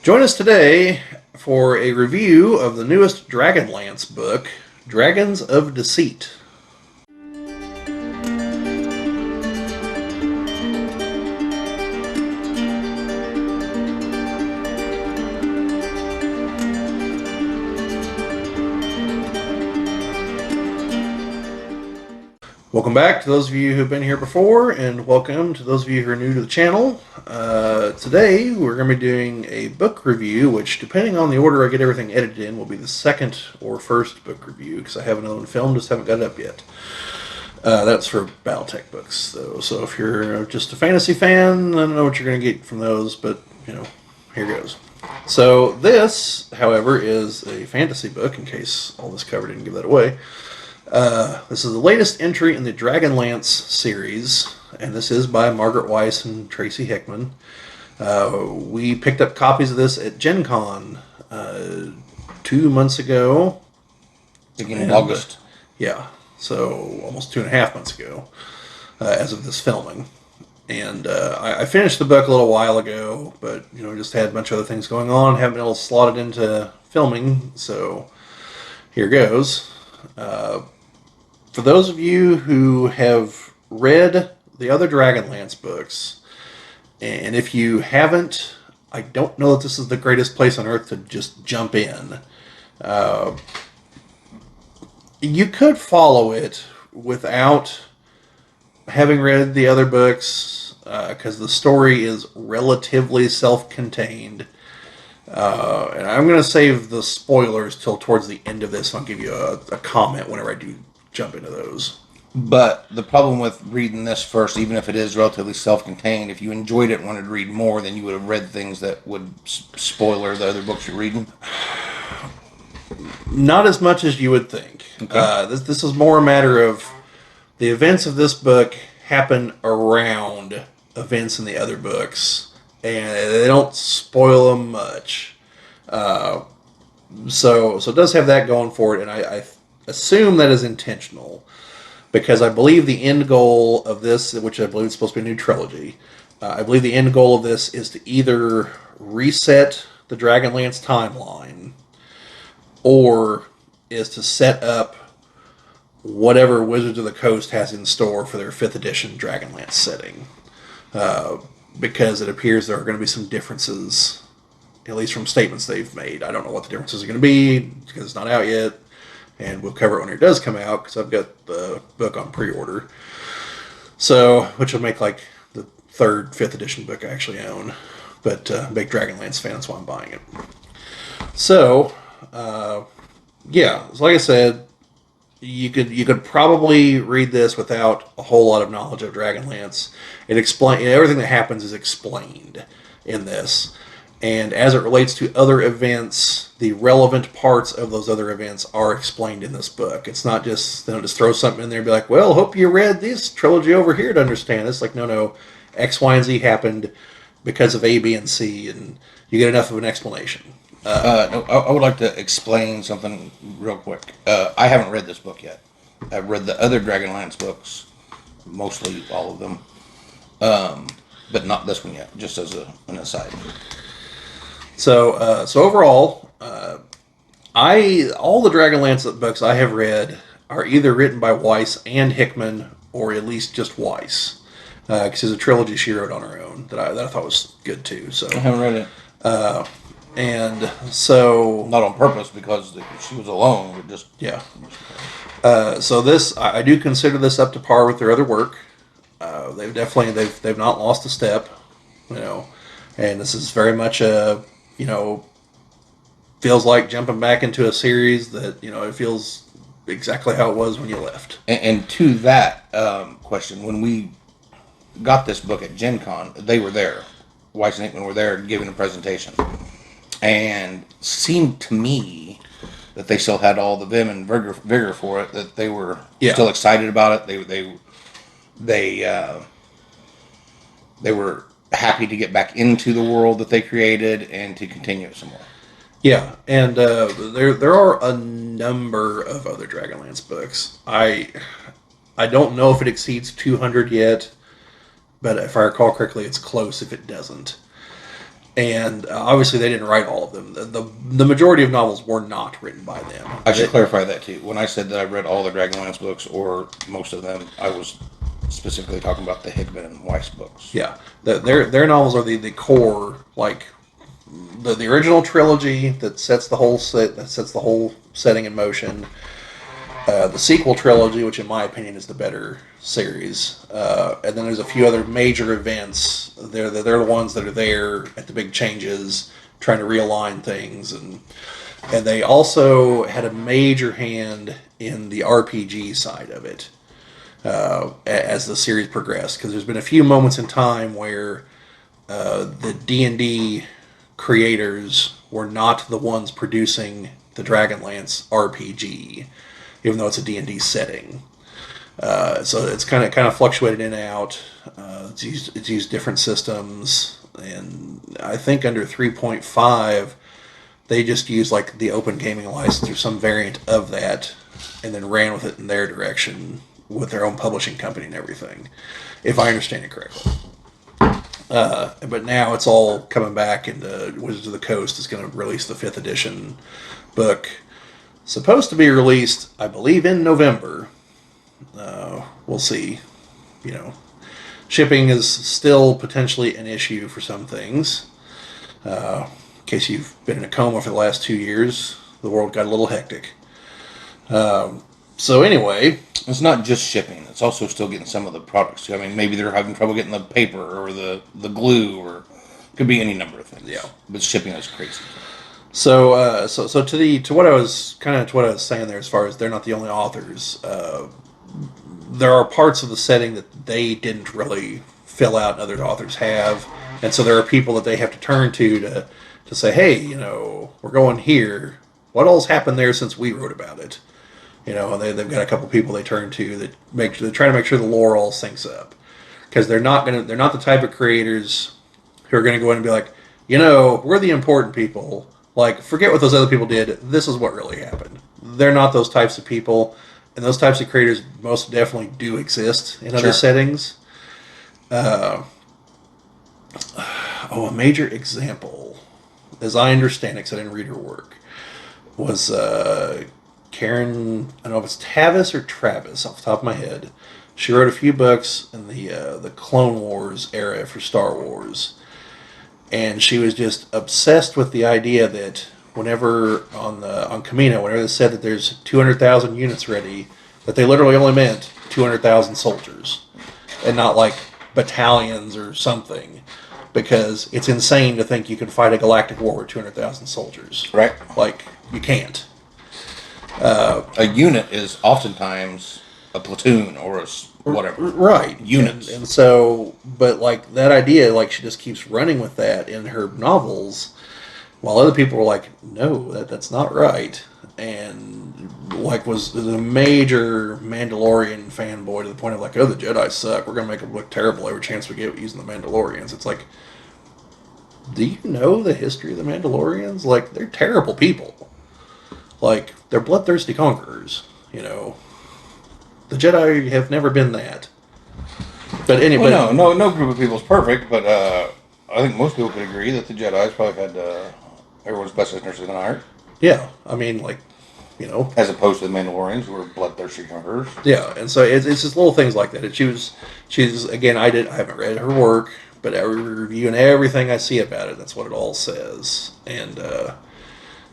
Join us today for a review of the newest Dragonlance book, Dragons of Deceit. Welcome back to those of you who've been here before, and welcome to those of you who are new to the channel. Today, we're going to be doing a book review, which, depending on the order I get everything edited in, will be the second or first book review, because I have another one filmed, just haven't got it up yet. That's for Battletech books, though. So if you're just a fantasy fan, I don't know what you're going to get from those, but, here goes. So this, however, is a fantasy book, in case all this cover didn't give that away. This is the latest entry in the Dragonlance series, and this is by Margaret Weiss and Tracy Hickman. We picked up copies of this at Gen Con 2 months ago. Beginning of August. Yeah, so almost 2.5 months ago, as of this filming. And I finished the book a little while ago, but, just had a bunch of other things going on. Haven't been able to slot it into filming, so here goes. For those of you who have read the other Dragonlance books, and if you haven't, I don't know that this is the greatest place on earth to just jump in. You could follow it without having read the other books, because the story is relatively self-contained. And I'm going to save the spoilers till towards the end of this. I'll give you a comment whenever I do jump into those. But the problem with reading this first, even if it is relatively self-contained, if you enjoyed it and wanted to read more, then you would have read things that would spoiler the other books you're reading. Not as much as you would think. Okay. This is more a matter of the events of this book happen around events in the other books, and they don't spoil them much. So it does have that going for it, and I assume that is intentional, because I believe the end goal of this, which I believe is supposed to be a new trilogy, I believe the end goal of this is to either reset the Dragonlance timeline, or is to set up whatever Wizards of the Coast has in store for their 5th edition Dragonlance setting. Because it appears there are going to be some differences, at least from statements they've made. I don't know what the differences are going to be, because it's not out yet. And we'll cover it when it does come out, because I've got the book on pre-order. So, which will make like the 3rd, 5th edition book I actually own. But big Dragonlance fan, that's why I'm buying it. So, yeah, so like I said, you could probably read this without a whole lot of knowledge of Dragonlance. Everything that happens is explained in this. And as it relates to other events, the relevant parts of those other events are explained in this book. It's not just, they don't just throw something in there and be like, well, hope you read this trilogy over here to understand this. Like, no, X, Y, and Z happened because of A, B, and C, and you get enough of an explanation. I would like to explain something real quick. I haven't read this book yet. I've read the other Dragonlance books, mostly all of them, but not this one yet, just as an aside. So overall, all the Dragonlance books I have read are either written by Weiss and Hickman, or at least just Weiss, because there's a trilogy she wrote on her own that I thought was good too. So I haven't read it, and so not on purpose, because she was alone. But just yeah. So this, I do consider this up to par with their other work. They've not lost a step, and this is very much a. Feels like jumping back into a series that, it feels exactly how it was when you left. And to that question, when we got this book at Gen Con, they were there. Weiss and Hickman were there giving a presentation. And seemed to me that they still had all the vim and vigor for it, that they were still excited about it. They were happy to get back into the world that they created and to continue it some more. Yeah, and there are a number of other Dragonlance books. I don't know if it exceeds 200 yet, but if I recall correctly, it's close if it doesn't. And obviously, they didn't write all of them. The majority of novels were not written by them. I should clarify that too. When I said that I read all the Dragonlance books, or most of them, I was specifically talking about the Hickman and Weiss books. Yeah, their novels are the core, like the original trilogy that sets the whole setting in motion. The sequel trilogy, which in my opinion is the better series, and then there's a few other major events. They're the ones that are there at the big changes, trying to realign things, and they also had a major hand in the RPG side of it as the series progressed. Because there's been a few moments in time where the D&D creators were not the ones producing the Dragonlance RPG, even though it's a D&D setting. So it's kind of fluctuated in and out. It's used different systems, and I think under 3.5 they just used like the open gaming license or some variant of that, and then ran with it in their direction with their own publishing company and everything, if I understand it correctly. But now it's all coming back, and Wizards of the Coast is going to release the 5th edition book. Supposed to be released, I believe, in November. We'll see. Shipping is still potentially an issue for some things. In case you've been in a coma for the last 2 years, the world got a little hectic. So anyway, it's not just shipping; it's also still getting some of the products. I mean, maybe they're having trouble getting the paper or the glue, or it could be any number of things. Yeah, but shipping is crazy. So to what I was saying there, as far as they're not the only authors, there are parts of the setting that they didn't really fill out, and other authors have, and so there are people that they have to turn to say, hey, we're going here. What all's happened there since we wrote about it? And they've got a couple people they turn to that they try to make sure the lore all syncs up, because they're not the type of creators who are going to go in and be like, we're the important people. Like, forget what those other people did. This is what really happened. They're not those types of people, and those types of creators most definitely do exist in other settings. A major example, as I understand it, because I didn't read her work, was Karen. I don't know if it's Tavis or Travis off the top of my head. She wrote a few books in the Clone Wars era for Star Wars. And she was just obsessed with the idea that whenever on Kamino, whenever they said that there's 200,000 units ready, that they literally only meant 200,000 soldiers, and not like battalions or something, because it's insane to think you can fight a galactic war with 200,000 soldiers. Right. Like, you can't. A unit is oftentimes a platoon or a whatever. Right. Units. And so, but like that idea, like she just keeps running with that in her novels, while other people were like, no, that's not right. And like was a major Mandalorian fanboy to the point of like, oh, the Jedi suck. We're going to make them look terrible every chance we get using the Mandalorians. It's like, do you know the history of the Mandalorians? Like, they're terrible people. Like, they're bloodthirsty conquerors, The Jedi have never been that. But anyway, no group of people is perfect, but I think most people could agree that the Jedi's probably had everyone's best interests in heart. Yeah, I mean, as opposed to the Mandalorians, who were bloodthirsty conquerors. Yeah, and so it's just little things like that. She's again, I haven't read her work, but every review and everything I see about it, that's what it all says. And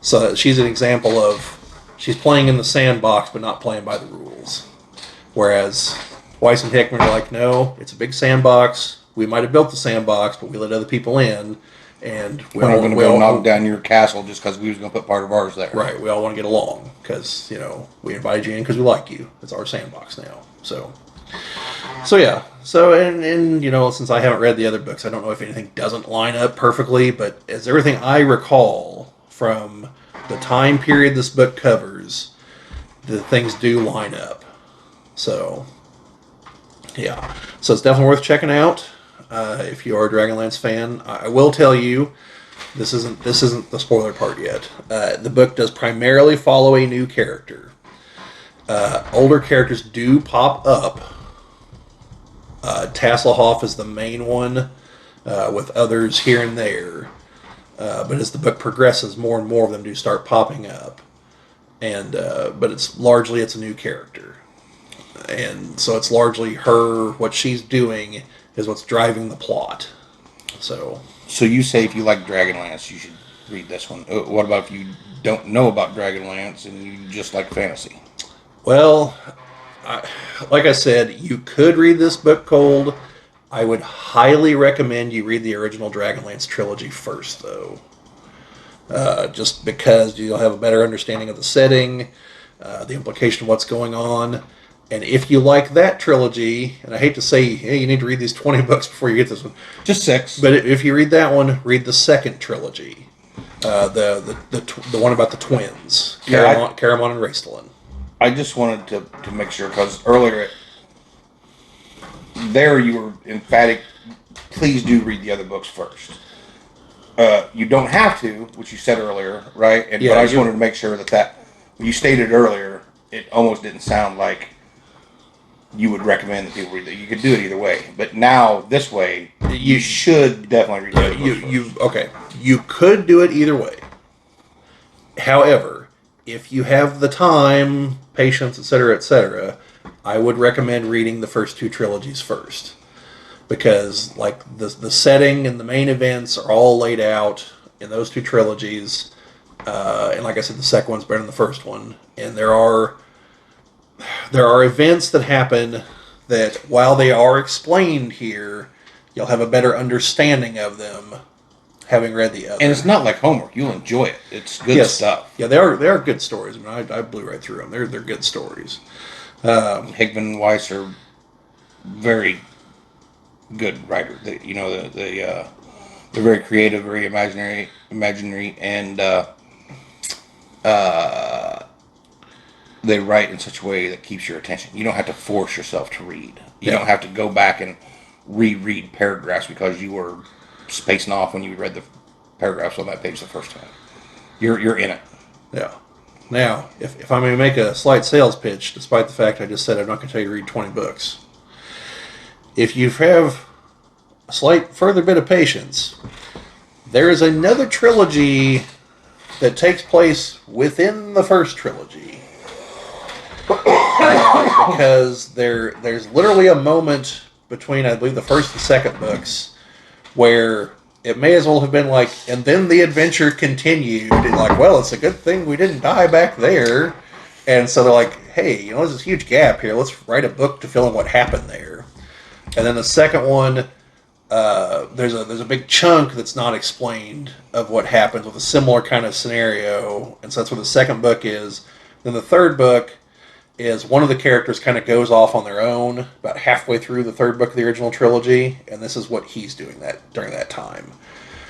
so she's an example of she's playing in the sandbox, but not playing by the rules. Whereas Weiss and Hickman are like, no, it's a big sandbox. We might have built the sandbox, but we let other people in, and we're not going to go knock down your castle just because we was going to put part of ours there. Right. We all want to get along because we invited you in because we like you. It's our sandbox now. So yeah. So and since I haven't read the other books, I don't know if anything doesn't line up perfectly, but as everything I recall from the time period this book covers, the things do line up. So, yeah. So it's definitely worth checking out if you are a Dragonlance fan. I will tell you, this isn't the spoiler part yet. The book does primarily follow a new character. Older characters do pop up. Tasselhoff is the main one, with others here and there. But as the book progresses, more and more of them do start popping up. And but it's a new character, and so it's largely her. What she's doing is what's driving the plot. So you say if you like Dragonlance, you should read this one. What about if you don't know about Dragonlance and you just like fantasy? well, like I said, you could read this book cold. I would highly recommend you read the original Dragonlance trilogy first, though. Just because you'll have a better understanding of the setting, the implication of what's going on. And if you like that trilogy, and I hate to say, hey, you need to read these 20 books before you get this one. Just 6. But if you read that one, read the second trilogy. The one about the twins, Caramon and Raistlin. I just wanted to make sure, because earlier there you were emphatic, please do read the other books first. You don't have to, which you said earlier, right? Yeah, but I just wanted to make sure that when you stated earlier, it almost didn't sound like you would recommend that people read that. You could do it either way, but now this way, you should definitely read the other books first. Okay. You could do it either way. However, if you have the time, patience, etc., I would recommend reading the first 2 trilogies first. Because like the setting and the main events are all laid out in those 2 trilogies, and like I said, the second one's better than the first one. And there are events that happen that, while they are explained here, you'll have a better understanding of them having read the other. And it's not like homework; you'll enjoy it. It's good stuff. Yeah, they are good stories. I mean, I blew right through them. They're good stories. Hickman and Weiss are very good writer. They're very creative, very imaginary, and they write in such a way that keeps your attention. You don't have to force yourself to read. You don't have to go back and reread paragraphs because you were spacing off when you read the paragraphs on that page the first time. You're in it. Yeah. Now, if I may make a slight sales pitch, despite the fact I just said I'm not going to tell you to read 20 books, if you have a slight further bit of patience, there is another trilogy that takes place within the first trilogy. Because there's literally a moment between, I believe, the first and second books where it may as well have been like, and then the adventure continued, and like, well, it's a good thing we didn't die back there. And so they're like, hey, there's this huge gap here. Let's write a book to fill in what happened there. And then the second one, there's a big chunk that's not explained of what happens with a similar kind of scenario. And so that's where the second book is. Then the third book is one of the characters kind of goes off on their own about halfway through the third book of the original trilogy, and this is what he's doing during that time.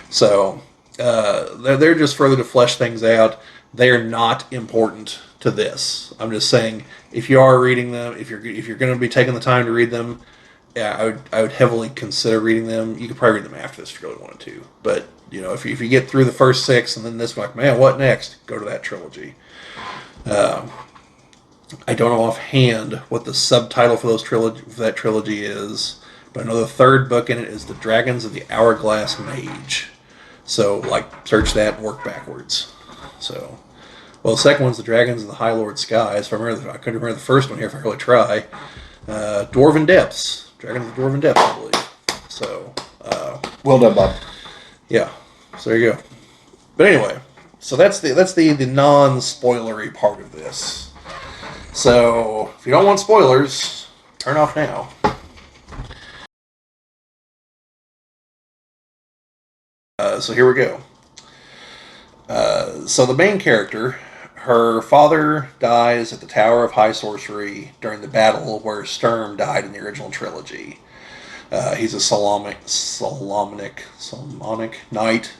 So they're just further to flesh things out. They are not important to this. I'm just saying, if you are reading them, if you're going to be taking the time to read them, yeah, I would heavily consider reading them. You could probably read them after this if you really wanted to. But if you get through the first 6 and then this, like, man, what next? Go to that trilogy. I don't know offhand what the subtitle for that trilogy is, but I know the third book in it is The Dragons of the Hourglass Mage. So, search that and work backwards. So, well, the second one's The Dragons of the High Lord Skies. I couldn't remember the first one here if I really try. Dwarven Depths. Dragons of the Dwarven Depths, I believe. So, well done, Bob. Yeah. So there you go. But anyway, so that's the non-spoilery part of this. So, if you don't want spoilers, turn off now. So here we go. So the main character, her father dies at the Tower of High Sorcery during the battle where Sturm died in the original trilogy. He's a Solomonic knight.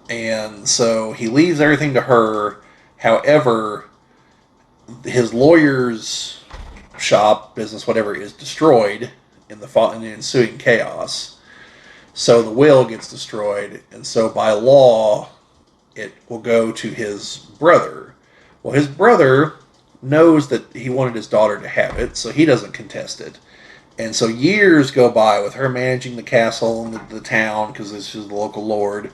And so he leaves everything to her. However, his lawyer's shop, business, whatever, is destroyed in the ensuing chaos. So the will gets destroyed, and so by law, it will go to his brother. Well, his brother knows that he wanted his daughter to have it, so he doesn't contest it. And so years go by with her managing the castle and the town because this is the local lord.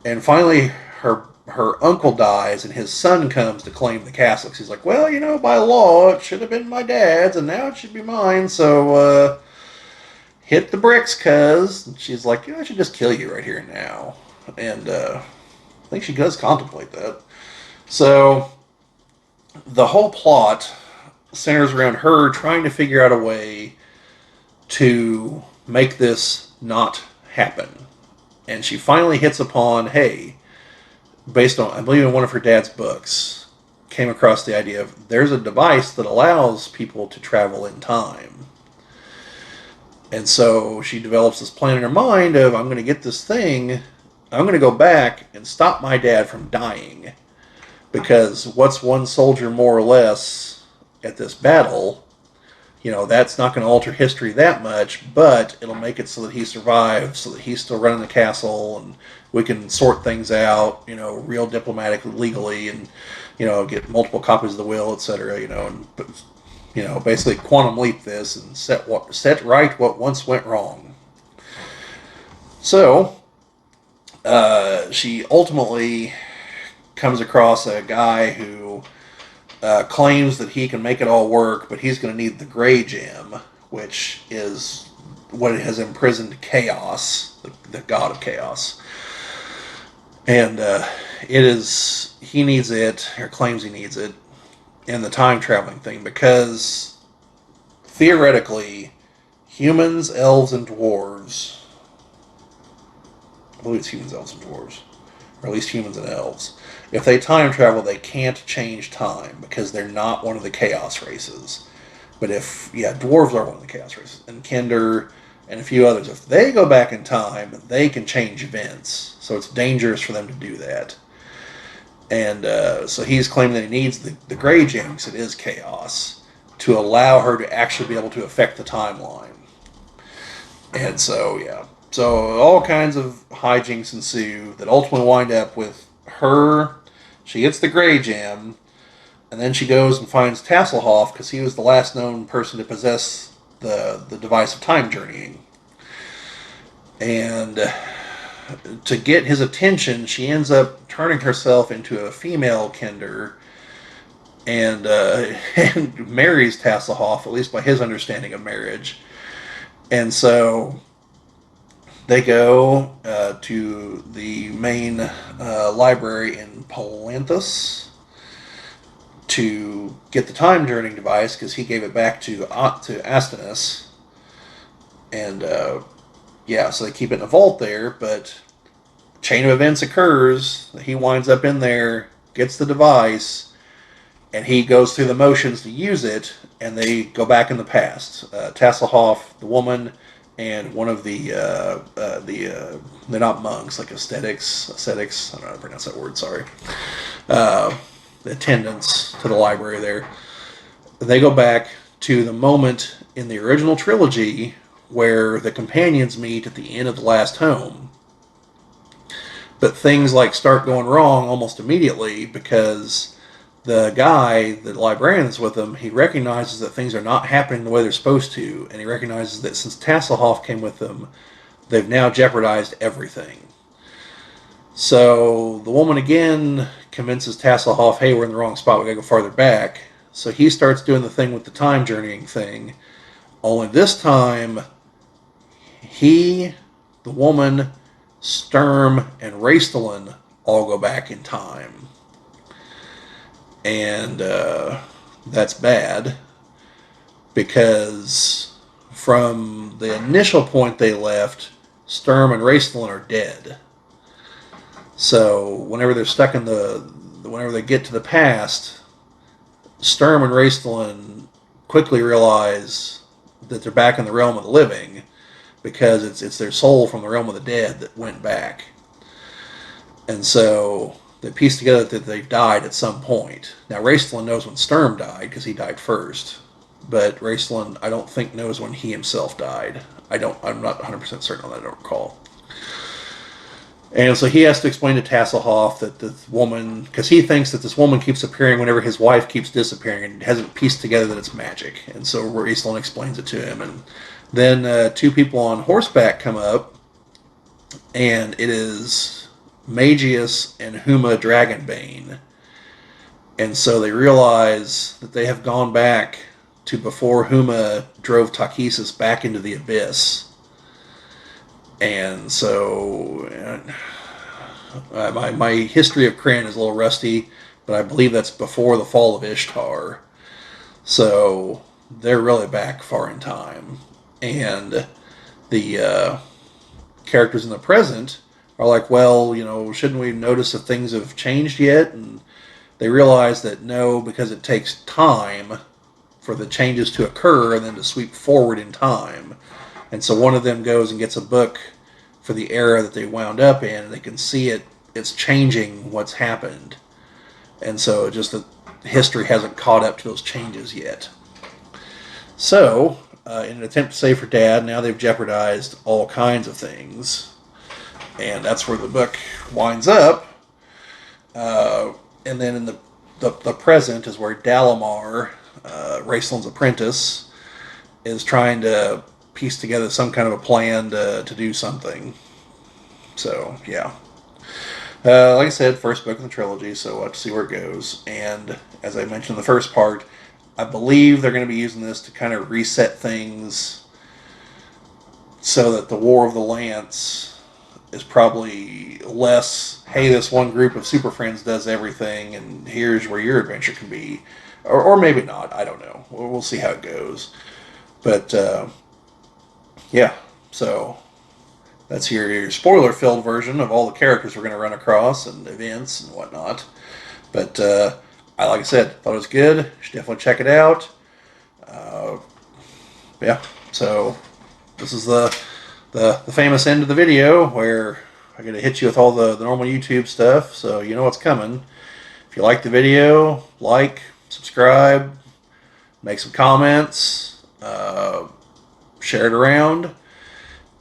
And finally, her uncle dies, and his son comes to claim the castle. He's like, well, by law, it should have been my dad's, and now it should be mine. So hit the bricks, cuz. And she's like, I should just kill you right here and now. And I think she does contemplate that. So the whole plot centers around her trying to figure out a way to make this not happen. And she finally hits upon, hey, based on, I believe in one of her dad's books, came across the idea of there's a device that allows people to travel in time. And so she develops this plan in her mind of, I'm going to get this thing, I'm going to go back and stop my dad from dying. Because what's one soldier more or less at this battle? That's not going to alter history that much, but it'll make it so that he survives, so that he's still running the castle, and we can sort things out, real diplomatically, legally, and, get multiple copies of the will, etc., and, basically quantum leap this and set right what once went wrong. So, she ultimately comes across a guy who claims that he can make it all work, but he's going to need the Gray Gem, which is what has imprisoned Chaos, the god of Chaos. And he needs it, or claims he needs it, in the time traveling thing, because theoretically, humans, elves, and dwarves, I believe it's humans, elves, and dwarves, or at least humans and elves, if they time travel, they can't change time because they're not one of the chaos races. But dwarves are one of the chaos races, and Kender and a few others, if they go back in time, they can change events. So it's dangerous for them to do that. And so he's claiming that he needs the Gray Gem, because it is chaos, to allow her to actually be able to affect the timeline. And so, yeah. So all kinds of hijinks ensue that ultimately wind up with her. She gets the Gray Gem, and then she goes and finds Tasselhoff, because he was the last known person to possess the device of time journeying. And to get his attention, she ends up turning herself into a female Kender and and marries Tasselhoff, at least by his understanding of marriage. And so they go to the main library in Palanthus to get the time journeying device, because he gave it back to Astinus. And so they keep it in a vault there, but chain of events occurs. He winds up in there, gets the device, and he goes through the motions to use it, and they go back in the past. Tasselhoff, the woman, and one of they're not monks, like ascetics, I don't know how to pronounce that word, sorry. The attendants to the library there. They go back to the moment in the original trilogy where the companions meet at the end of the last home. But things start going wrong almost immediately, because the guy, the librarian that's with him, he recognizes that things are not happening the way they're supposed to, and he recognizes that since Tasselhoff came with them, they've now jeopardized everything. So the woman again convinces Tasselhoff, hey, we're in the wrong spot, we gotta go farther back. So he starts doing the thing with the time journeying thing, only this time, the woman, Sturm, and Raistlin all go back in time. And that's bad, because from the initial point they left, Sturm and Raistlin are dead. So whenever they're stuck whenever they get to the past, Sturm and Raistlin quickly realize that they're back in the realm of the living, because it's their soul from the realm of the dead that went back. And so they piece together that they've died at some point. Now, Raistlin knows when Sturm died, because he died first. But Raistlin, I don't think, knows when he himself died. I'm not 100% certain on that, I don't recall. And so he has to explain to Tasselhoff that this woman, because he thinks that this woman keeps appearing whenever his wife keeps disappearing, and hasn't pieced together that it's magic. And so Raistlin explains it to him, and then two people on horseback come up, and it is Magius and Huma Dragonbane. And so they realize that they have gone back to before Huma drove Takesis back into the abyss. And so my history of Kryn is a little rusty, but I believe that's before the fall of Ishtar. So they're really back far in time. And the characters in the present are like, well, shouldn't we notice if things have changed yet? And they realize that no, because it takes time for the changes to occur and then to sweep forward in time. And so one of them goes and gets a book for the era that they wound up in, and they can see it's changing what's happened. And so just that history hasn't caught up to those changes yet. So, in an attempt to save her dad, now they've jeopardized all kinds of things. And that's where the book winds up. And then in the present is where Dalamar, Raistlin's apprentice, is trying to piece together some kind of a plan to do something. So, yeah. Like I said, first book in the trilogy, so we'll have to see where it goes. And as I mentioned in the first part, I believe they're going to be using this to kind of reset things so that the War of the Lance is probably less, hey, this one group of super friends does everything, and here's where your adventure can be. Or maybe not, I don't know. We'll see how it goes. But, yeah, so that's your spoiler-filled version of all the characters we're going to run across and events and whatnot. But, like I said, thought it was good. You should definitely check it out. Yeah, so this is the famous end of the video where I'm going to hit you with all the normal YouTube stuff, so you know what's coming. If you like the video, like, subscribe, make some comments, share it around.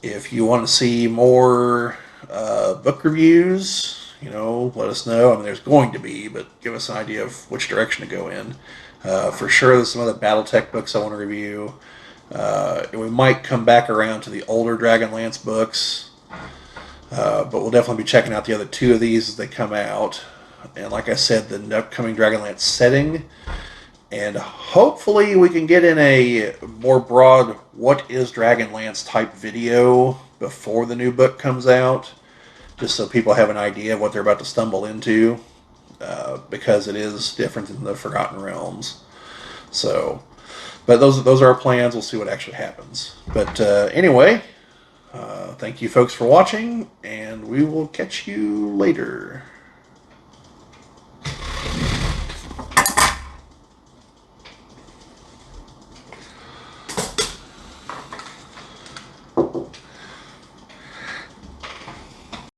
If you want to see more book reviews, let us know. I mean, there's going to be, but give us an idea of which direction to go in. For sure, there's some other BattleTech books I want to review. We might come back around to the older Dragonlance books, but we'll definitely be checking out the other two of these as they come out. And like I said, the upcoming Dragonlance setting. And hopefully we can get in a more broad what is Dragonlance type video before the new book comes out, just so people have an idea of what they're about to stumble into, because it is different than the Forgotten Realms. So, but those are our plans. We'll see what actually happens. But anyway, thank you folks for watching, and we will catch you later.